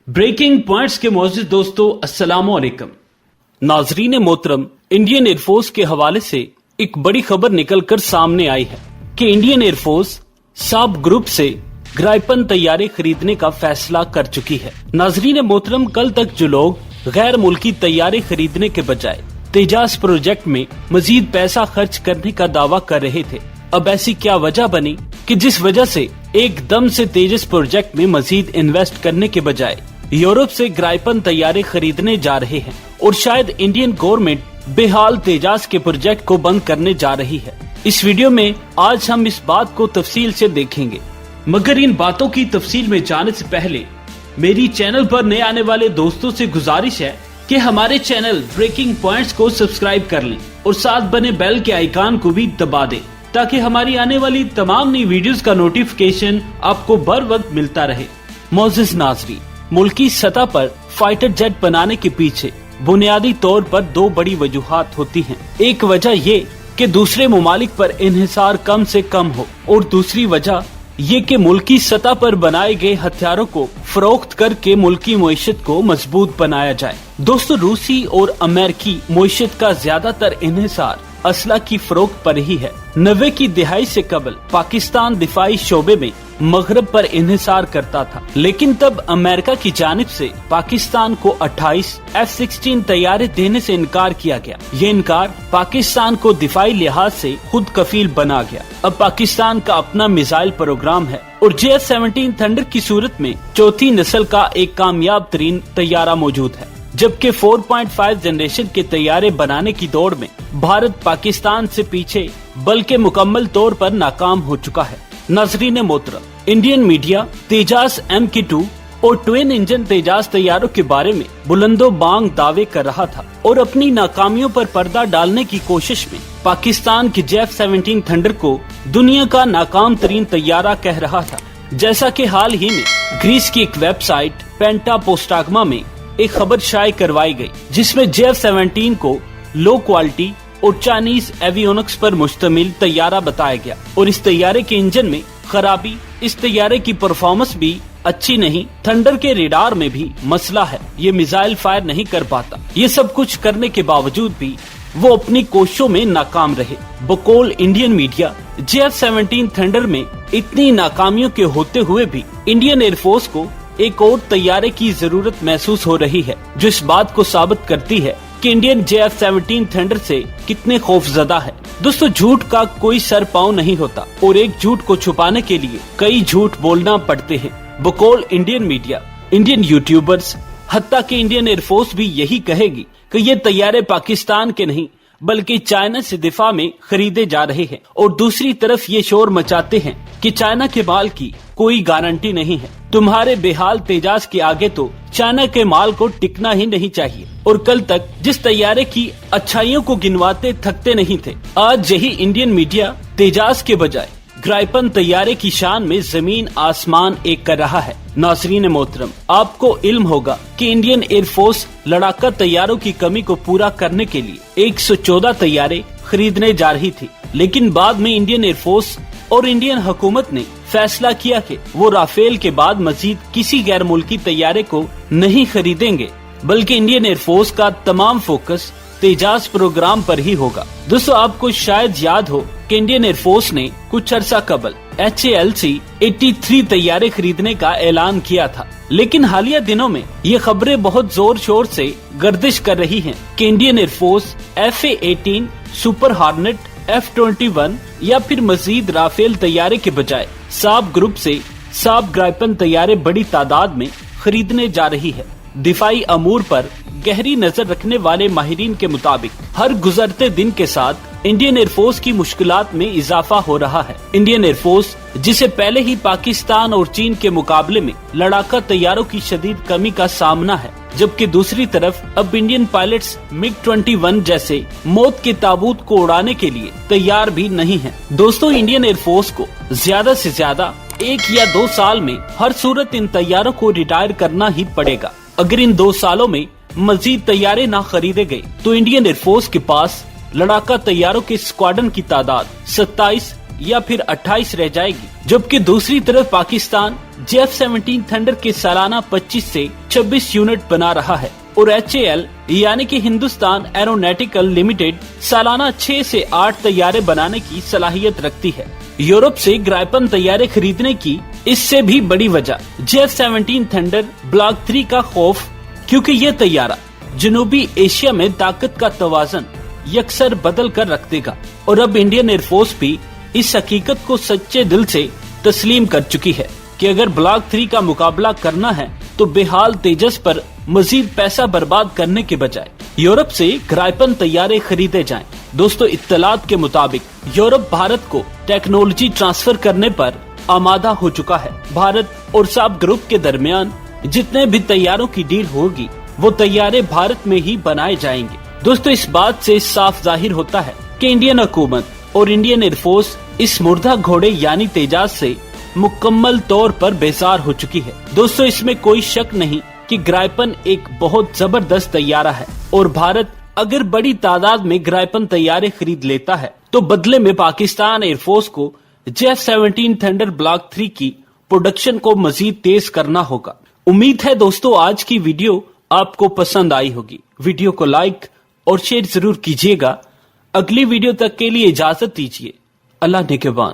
Breaking points के मौजूद दोस्तों अस्सलाम वालेकुम। नाजरीन मोहतरम, इंडियन एयरफोर्स के हवाले से एक बड़ी खबर निकलकर सामने आई है कि इंडियन एयरफोर्स साब ग्रुप से ग्राइपन तैयारे खरीदने का फैसला कर चुकी है। नाजरीन मोहतरम, कल तक जो लोग गैर मुल्की तैयारे खरीदने के बजाय तेजास प्रोजेक्ट में मजीद पैसा खर्च करने का दावा कर रहे थे, अब ऐसी क्या वजह बनी कि जिस वजह से एकदम से तेजस प्रोजेक्ट में मजीद इन्वेस्ट करने के बजाय यूरोप से ग्राइपन तैयारे खरीदने जा रहे हैं और शायद इंडियन गवर्नमेंट बेहाल तेजास के प्रोजेक्ट को बंद करने जा रही है। इस वीडियो में आज हम इस बात को तफसील से देखेंगे, मगर इन बातों की तफसील में जाने से पहले मेरी चैनल पर नए आने वाले दोस्तों से गुजारिश है कि हमारे चैनल ब्रेकिंग पॉइंट्स को सब्सक्राइब कर लें और साथ बने बेल के आइकन को भी दबा दें ताकि हमारी आने वाली तमाम नई वीडियोस का नोटिफिकेशन आपको बर वक्त मिलता रहे। मोअज़्ज़िज़ नाज़रीन, मुल्की सतह पर फाइटर जेट बनाने के पीछे बुनियादी तौर पर दो बड़ी वजूहात होती हैं। एक वजह ये कि दूसरे मुमालिक पर इन्हिसार कम से कम हो और दूसरी वजह ये कि मुल्की सतह पर बनाए गए हथियारों को फरोख्त करके मुल्की मईशत को मजबूत बनाया जाए। दोस्तों, रूसी और अमेरिकी मईशत का ज्यादातर इन्हिसार असला की फरोख्त पर ही है। 90 की दिहाई से कबल पाकिस्तान दिफाई शोबे में मगरब पर इन्हिसार करता था, लेकिन तब अमेरिका की जानिब से पाकिस्तान को 28 F-16 तैयारे देने से इनकार किया गया। ये इनकार पाकिस्तान को दिफाई लिहाज से खुद कफील बना गया। अब पाकिस्तान का अपना मिसाइल प्रोग्राम है और JF-17 थंडर की सूरत में चौथी नस्ल का एक कामयाब तरीन तैयारा मौजूद है, जबकि 4.5 जनरेशन के तैयारे बनाने की दौड़ में भारत पाकिस्तान से पीछे बल्कि मुकम्मल तौर पर नाकाम हो चुका है। नाज़रीन मोहतरम, इंडियन मीडिया तेजास MK2 और ट्विन इंजन तेजास तैयारों के बारे में बुलंदो बांग दावे कर रहा था और अपनी नाकामियों पर पर्दा डालने की कोशिश में पाकिस्तान के JF-17 थंडर को दुनिया का नाकाम तरीन तैयारा कह रहा था। जैसा कि हाल ही में ग्रीस की एक वेबसाइट पेंटा पोस्टाग्मा में एक खबर शाये करवाई गई, जिसमें JF-17 को लो क्वालिटी और चाइनीज एवियोनिक्स पर मुश्तमिल तैयारा बताया गया और इस तैयारे के इंजन में खराबी, इस तैयारे की परफॉर्मेंस भी अच्छी नहीं, थंडर के रेडार में भी मसला है, ये मिसाइल फायर नहीं कर पाता। ये सब कुछ करने के बावजूद भी वो अपनी कोशिशों में नाकाम रहे। बकौल इंडियन मीडिया, JF-17 थंडर में इतनी नाकामियों के होते हुए भी इंडियन एयरफोर्स को एक और तैयारे की जरूरत महसूस हो रही है, जो इस बात को साबित करती है कि इंडियन JF-17 थंडर से कितने खौफजदा है। दोस्तों, झूठ का कोई सर पाँव नहीं होता और एक झूठ को छुपाने के लिए कई झूठ बोलना पड़ते हैं। बकौल इंडियन मीडिया, इंडियन यूट्यूबर्स, हत्ता कि इंडियन एयरफोर्स भी यही कहेगी कि ये तैयारे पाकिस्तान के नहीं बल्कि चाइना से दिफा में खरीदे जा रहे हैं, और दूसरी तरफ ये शोर मचाते हैं कि चाइना के माल की कोई गारंटी नहीं है। तुम्हारे बेहाल तेजास के आगे तो चाइना के माल को टिकना ही नहीं चाहिए। और कल तक जिस तैयारे की अच्छाइयों को गिनवाते थकते नहीं थे, आज यही इंडियन मीडिया तेजास के बजाय ग्राइपन तैयारे की शान में जमीन आसमान एक कर रहा है। नाज़रीन मोहतरम, आपको इल्म होगा कि इंडियन एयरफोर्स लड़ाका तैयारों की कमी को पूरा करने के लिए 114 तैयारे खरीदने जा रही थी, लेकिन बाद में इंडियन एयरफोर्स और इंडियन हुकूमत ने फैसला किया कि वो राफेल के बाद मजीद किसी गैर मुल्की तैयारे को नहीं खरीदेंगे, बल्कि इंडियन एयरफोर्स का तमाम फोकस तेजास प्रोग्राम पर ही होगा। दोस्तों, आपको शायद याद हो कि इंडियन एयरफोर्स ने कुछ अरसा कबल HALC 83 तैयारे खरीदने का ऐलान किया था, लेकिन हालिया दिनों में ये खबरें बहुत जोर शोर से गर्दिश कर रही हैं कि Indian air force FA-18 super हार्नेट, F-21 या फिर मजीद राफेल तैयारे के बजाय साब ग्रुप से साब ग्राइपन तैयारे बड़ी तादाद में खरीदने जा रही है। दिफाई अमूर पर गहरी नजर रखने वाले माहिरीन के मुताबिक हर गुजरते दिन के साथ इंडियन एयरफोर्स की मुश्किलात में इजाफा हो रहा है। इंडियन एयरफोर्स, जिसे पहले ही पाकिस्तान और चीन के मुकाबले में लड़ाका तैयारों की शदीद कमी का सामना है, जबकि दूसरी तरफ अब इंडियन पायलट्स MiG-21 जैसे मौत के ताबूत को उड़ाने के लिए तैयार भी नहीं है। दोस्तों, इंडियन एयरफोर्स को ज्यादा से ज्यादा 1 या 2 साल में हर सूरत इन तैयारों को रिटायर करना ही पड़ेगा। अगर इन 2 सालों में मजीद तैयारे न खरीदे गए तो इंडियन एयरफोर्स के पास लड़ाका तैयारों के स्क्वाड्रन की तादाद 27 या फिर 28 रह जाएगी, जबकि दूसरी तरफ पाकिस्तान JF-17 थंडर के सालाना 25 से 26 यूनिट बना रहा है और HAL यानी कि हिंदुस्तान एरोनॉटिकल लिमिटेड सालाना 6 से 8 तैयारे बनाने की सलाहियत रखती है। यूरोप से ग्राइपन तैयारे खरीदने की इससे भी बड़ी वजह JF-17 थंडर ब्लॉक 3 का खौफ, क्योंकि ये तैयारा जनूबी एशिया में ताकत का तवाज़न यकसर बदल कर रख देगा और अब इंडियन एयरफोर्स भी इस हकीकत को सच्चे दिल से तस्लीम कर चुकी है कि अगर ब्लॉक 3 का मुकाबला करना है तो बेहाल तेजस पर मजीद पैसा बर्बाद करने के बजाय यूरोप से ग्राइपन तैयारे खरीदे जाएं। दोस्तों, इत्तलात के मुताबिक यूरोप भारत को टेक्नोलॉजी ट्रांसफर करने पर आमादा हो चुका है। भारत और साब ग्रुप के दरमियान जितने भी तैयारों की डील होगी वो तैयारे भारत में ही बनाए जाएंगे। दोस्तों, इस बात से साफ जाहिर होता है कि इंडियन हुकूमत और इंडियन एयरफोर्स इस मुर्दा घोड़े यानी तेजाज से मुकम्मल तौर पर बेजार हो चुकी है। दोस्तों, इसमें कोई शक नहीं कि ग्राइपन एक बहुत जबरदस्त तैयारा है और भारत अगर बड़ी तादाद में ग्राइपन तैयारे खरीद लेता है तो बदले में पाकिस्तान एयरफोर्स को JF-17 थंडर ब्लॉक 3 की प्रोडक्शन को मजीद तेज करना होगा। उम्मीद है दोस्तों आज की वीडियो आपको पसंद आई होगी। वीडियो को लाइक और शेयर जरूर कीजिएगा। अगली वीडियो तक के लिए इजाजत दीजिए। अल्लाह निगहबान।